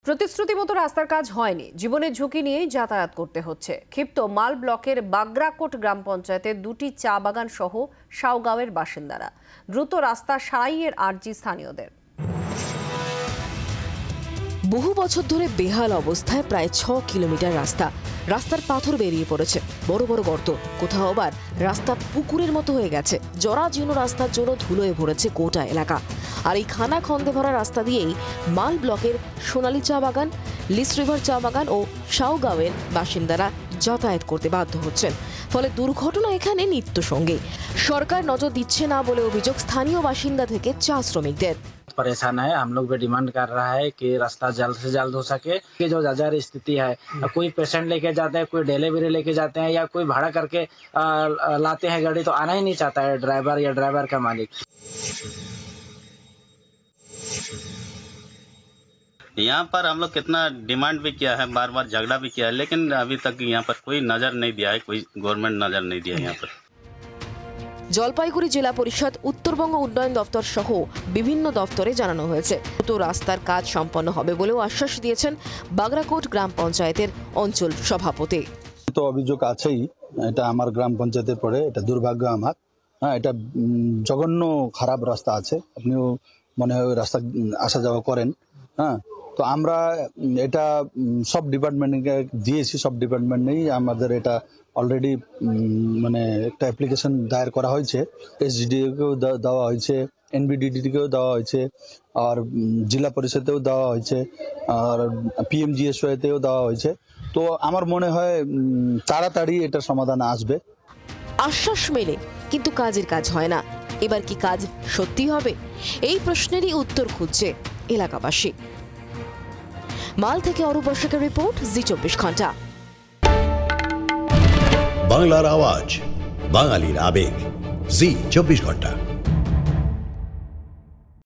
প্রতিশ্রুতি মতো রাস্তার কাজ হয়নি, জীবনের ঝুঁকি নিয়েই যাতায়াত করতে হচ্ছে। ক্ষিপ্ত মাল ব্লকের বাগরাকোট গ্রাম পঞ্চায়েতের দুটি চা বাগান সহ সাউগাঁওয়ের বাসিন্দারা। দ্রুত রাস্তা সারাইয়ের আর্জি স্থানীয়দের। বহু বছর ধরে বেহাল অবস্থায় প্রায় ৬ কিলোমিটার রাস্তার পাথর বেরিয়ে পড়েছে, বড় বড় গর্ত, কোথাও আবার রাস্তা পুকুরের মতো হয়ে গেছে। জরাজীর্ণ রাস্তার জন্য ধুলোয় ভরেছে গোটা এলাকা। আর এই খানা খন্দে ভরা রাস্তা দিয়েই মাল ব্লকের সোনালী চা বাগান, লিস রিভার চা বাগান ও সাউগাঁওয়ের বাসিন্দারা যাতায়াত করতে বাধ্য হচ্ছেন। ফলে দুর্ঘটনা এখানে নিত্য সঙ্গী। সরকার নজর দিচ্ছে না বলে অভিযোগ স্থানীয় বাসিন্দা থেকে চা শ্রমিকদের। परेशान है, हम लोग भी डिमांड कर रहा है कि रास्ता जल्द से जल्द हो सके। कि जो जर्जर स्थिति है, कोई पेशेंट लेके जाते हैं, कोई डिलीवरी लेके जाते हैं या कोई भाड़ा करके लाते हैं गाड़ी, तो आना ही नहीं चाहता है ड्राइवर या ड्राइवर का मालिक। यहाँ पर हम लोग कितना डिमांड भी किया है, बार बार झगड़ा भी किया है, लेकिन अभी तक यहाँ पर कोई नजर नहीं दिया है, कोई गवर्नमेंट नजर नहीं दिया यहाँ पर। জলপাইগুড়ি জেলা পরিষদ, উত্তরবঙ্গ উন্নয়ন দপ্তর সহ বিভিন্ন দপ্তরে জানানো হয়েছে দ্রুত রাস্তার কাজ সম্পন্ন হবে বলেও আশ্বাস দিয়েছেন বাগরাকোট গ্রাম পঞ্চায়েতের অঞ্চল সভাপতি। তো অভিযোগ আছেই, এটা আমার গ্রাম পঞ্চায়েতের পরে, এটা দুর্ভাগ্য আমার। এটা জঘন্য খারাপ রাস্তা আছে, আপনিও মনে হয় রাস্তা আসা যাওয়া করেন। তো আমরা এটা সব ডিপার্টমেন্টকে দিয়েছি, সব ডিপার্টমেন্টেই আমাদের এটা অলরেডি মানে একটা অ্যাপ্লিকেশন দায়ের করা হয়েছে। এসডিডিওকেও দেওয়া হয়েছে, এনবিডিডিকেও দেওয়া হয়েছে, আর জেলা পরিষদেও দেওয়া হয়েছে, আর পিএমজিএসওয়াইতেও দেওয়া হয়েছে। তো আমার মনে হয় তাড়াতাড়ি এটার সমাধান আসবে। আশ্বাস মেলে কিন্তু কাজের কাজ হয় না। এবার কি কাজ সত্যি হবে? এই প্রশ্নেরই উত্তর খুঁজছে এলাকাবাসী। মাল থেকে অরূপ বর্ষকের রিপোর্ট, জি24 ঘন্টা। বাংলার আওয়াজ, বাঙালির আবেগ, জি24 ঘন্টা।